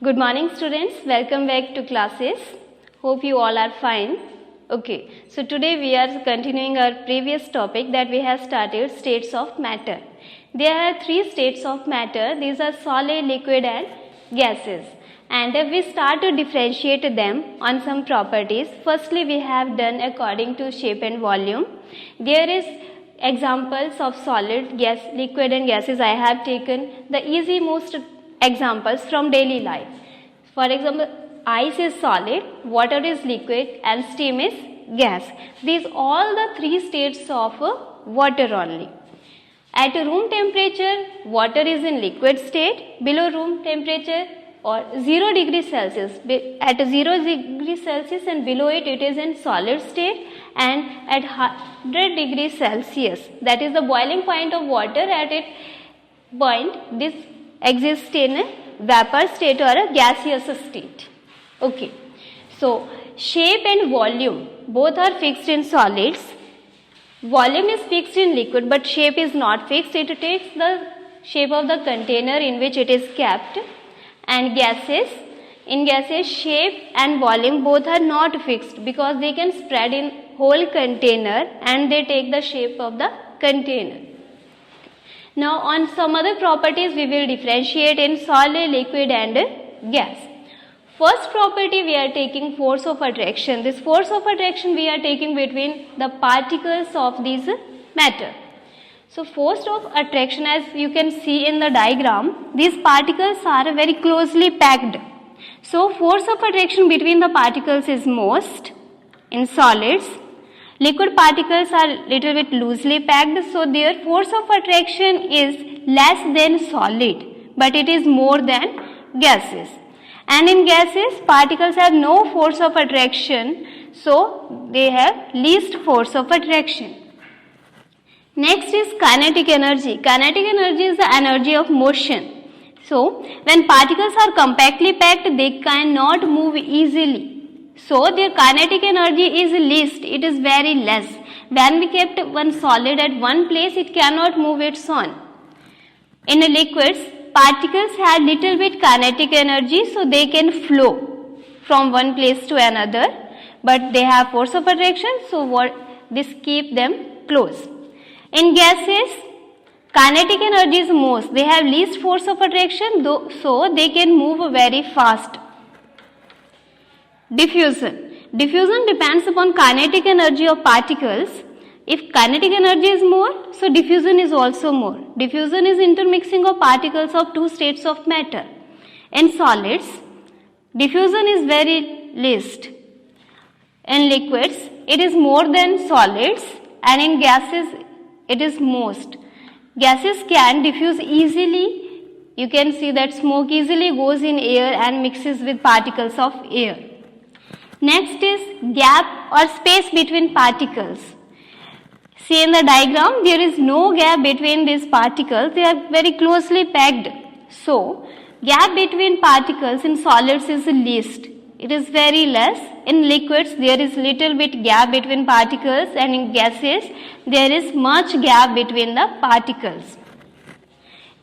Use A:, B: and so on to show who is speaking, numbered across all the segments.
A: Good morning students, welcome back to classes. Hope you all are fine. Okay, so today we are continuing our previous topic that we have started, states of matter. There are three states of matter. These are solid, liquid and gases. And we start to differentiate them on some properties. Firstly, we have done according to shape and volume. There is examples of solid, gas, liquid and gases. I have taken the easy most examples from daily life. For example, ice is solid, water is liquid and steam is gas. These all the three states of water only. At room temperature, water is in liquid state. Below room temperature or 0 degree Celsius, at 0 degree Celsius and below it, it is in solid state, and at 100 degrees Celsius, that is the boiling point of water, at its point this exists in a vapor state or a gaseous state. Okay, so shape and volume both are fixed in solids. Volume is fixed in liquid but shape is not fixed. It takes the shape of the container in which it is kept. And in gases shape and volume both are not fixed because they can spread in whole container and they take the shape of the container. Now on some other properties we will differentiate in solid, liquid and gas. First property we are taking force of attraction. This force of attraction we are taking between the particles of these matter. So force of attraction, as you can see in the diagram, these particles are very closely packed. So force of attraction between the particles is most in solids. Liquid particles are little bit loosely packed, so their force of attraction is less than solid, but it is more than gases. And in gases, particles have no force of attraction, so they have least force of attraction. Next is kinetic energy. Kinetic energy is the energy of motion. So, when particles are compactly packed, they cannot move easily. So, their kinetic energy is least, it is very less. When we kept one solid at one place, it cannot move its own. In liquids, particles have little bit kinetic energy, so they can flow from one place to another. But they have force of attraction, so this keep them close. In gases, kinetic energy is most. They have least force of attraction, so they can move very fast. Diffusion. Diffusion depends upon kinetic energy of particles. If kinetic energy is more, so diffusion is also more. Diffusion is intermixing of particles of two states of matter. In solids, diffusion is very least. In liquids, it is more than solids, and in gases, it is most. Gases can diffuse easily. You can see that smoke easily goes in air and mixes with particles of air. Next is gap or space between particles. See in the diagram, there is no gap between these particles. They are very closely packed. So, gap between particles in solids is least. It is very less. In liquids, there is little bit gap between particles, and in gases, there is much gap between the particles.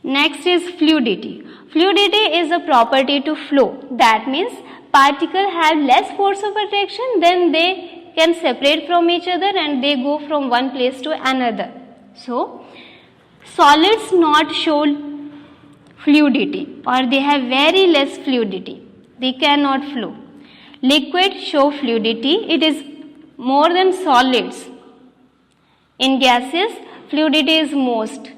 A: Next is fluidity. Fluidity is a property to flow. That means particles have less force of attraction, then they can separate from each other and they go from one place to another. So, solids not show fluidity or they have very less fluidity. They cannot flow. Liquid show fluidity. It is more than solids. In gases, fluidity is most.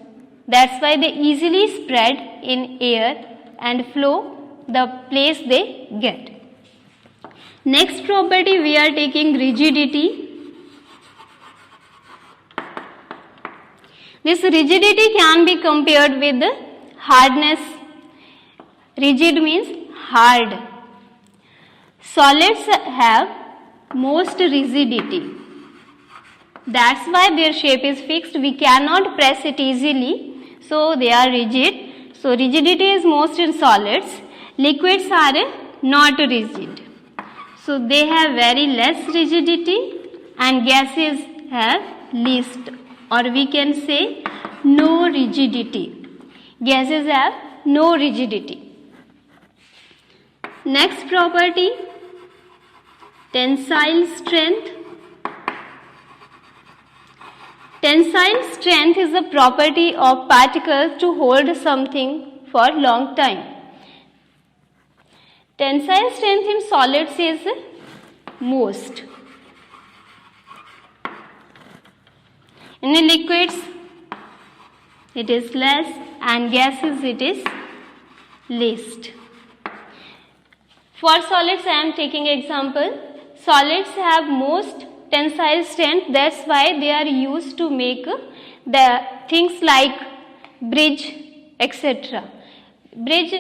A: That's why they easily spread in air and flow the place they get. Next property we are taking rigidity. This rigidity can be compared with hardness. Rigid means hard. Solids have most rigidity. That's why their shape is fixed. We cannot press it easily, so they are rigid. So rigidity is most in solids. Liquids are not rigid. So they have very less rigidity, and gases have least, or we can say no rigidity. Gases have no rigidity. Next property, tensile strength. Tensile strength is the property of particles to hold something for long time. Tensile strength in solids is most. In liquids it is less, and gases it is least. For solids I am taking example. Solids have most tensile strength, that's why they are used to make the things like bridge, etc. Bridge,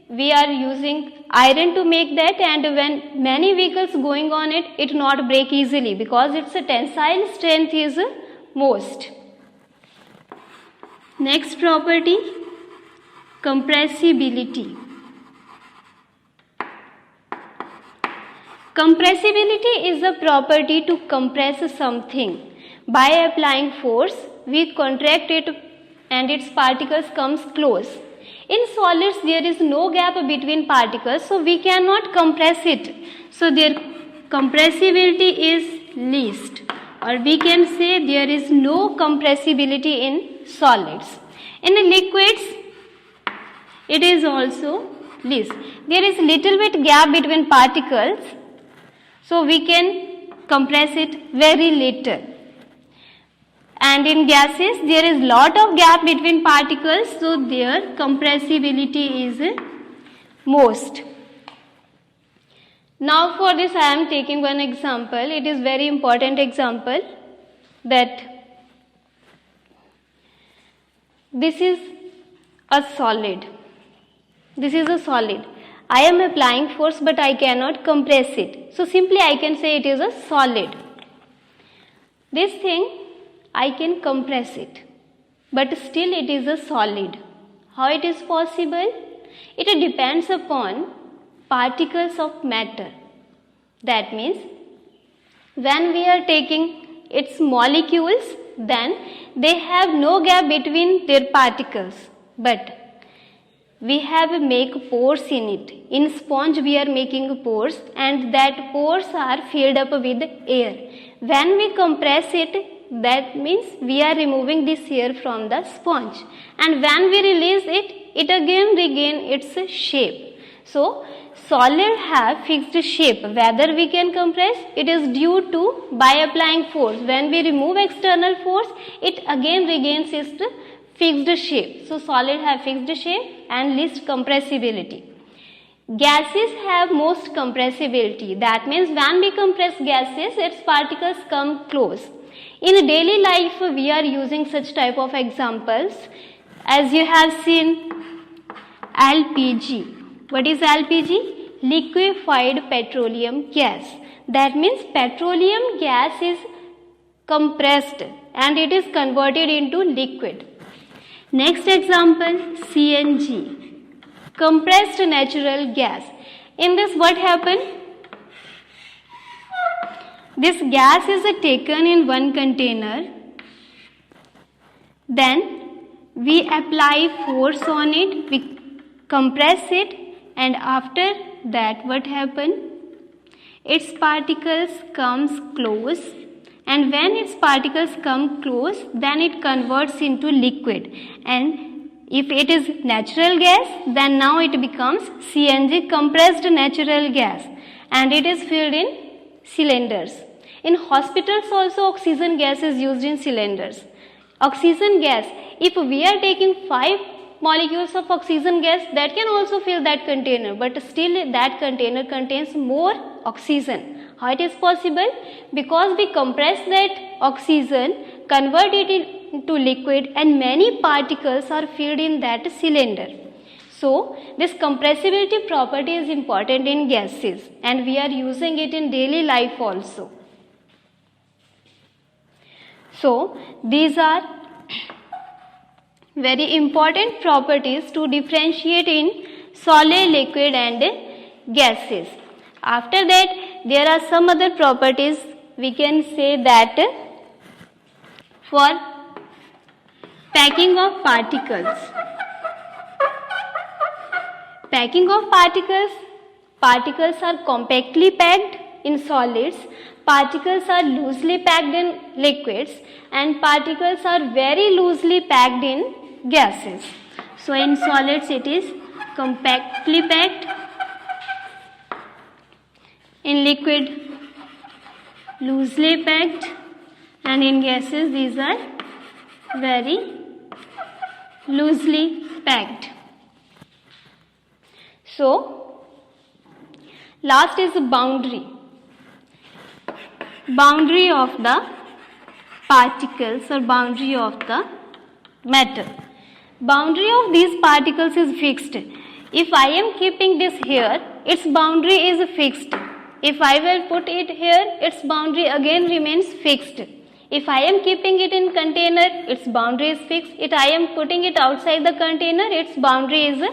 A: we are using iron to make that, and when many vehicles going on it, it not break easily because its tensile strength is most. Next property, compressibility. Compressibility is the property to compress something. By applying force, we contract it and its particles comes close. In solids, there is no gap between particles, so we cannot compress it. So their compressibility is least, or we can say there is no compressibility in solids. In liquids, it is also least. There is little bit gap between particles, so we can compress it very little. And in gases, there is lot of gap between particles, so their compressibility is most. Now for this I am taking one example. It is very important example, that this is a solid. This is a solid. I am applying force but I cannot compress it. So simply I can say it is a solid. This thing I can compress it, but still it is a solid. How it is possible? It depends upon particles of matter. That means when we are taking its molecules, then they have no gap between their particles, but we have make pores in it. In sponge we are making pores, and that pores are filled up with air. When we compress it, that means we are removing this air from the sponge, and when we release it, it again regain its shape. So solid have fixed shape. Whether we can compress, it is due to by applying force. When we remove external force, it again regains its fixed shape. So solid have fixed shape and least compressibility. Gases have most compressibility. That means when we compress gases, its particles come close. In daily life, we are using such type of examples. As you have seen, LPG. What is LPG? Liquefied petroleum gas. That means petroleum gas is compressed and it is converted into liquid. Next example, CNG, compressed natural gas. In this, what happened? This gas is taken in one container, then we apply force on it, we compress it, and after that what happened? Its particles comes close, and when its particles come close, then it converts into liquid, and if it is natural gas, then now it becomes CNG, compressed natural gas, and it is filled in cylinders. In hospitals also oxygen gas is used in cylinders. Oxygen gas, if we are taking 5 molecules of oxygen gas, that can also fill that container, but still that container contains more oxygen. How it is possible? Because we compress that oxygen, convert it into liquid, and many particles are filled in that cylinder. So this compressibility property is important in gases, and we are using it in daily life also. So these are very important properties to differentiate in solid, liquid and gases. After that, there are some other properties. We can say that for packing of particles. Packing of particles, particles are compactly packed in solids, particles are loosely packed in liquids, and particles are very loosely packed in gases. So in solids it is compactly packed, in liquid loosely packed, and in gases these are very loosely packed. So last is the boundary of the particles or boundary of the matter. Boundary of these particles is fixed. If I am keeping this here, its boundary is fixed. If I will put it here, its boundary again remains fixed. If I am keeping it in container, its boundary is fixed. If I am putting it outside the container, its boundary is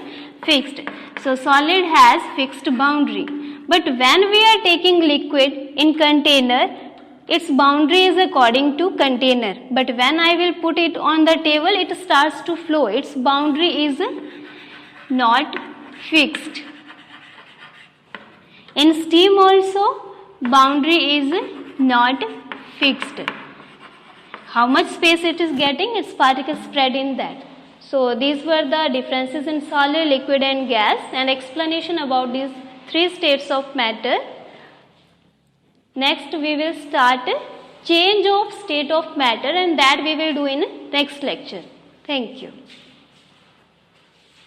A: fixed. So solid has fixed boundary. But when we are taking liquid in container, its boundary is according to container. But when I will put it on the table, it starts to flow. Its boundary is not fixed. In steam also, boundary is not fixed. How much space it is getting, its particles spread in that. So these were the differences in solid, liquid and gas, and explanation about these three states of matter. Next we will start change of state of matter, and that we will do in next lecture. Thank you.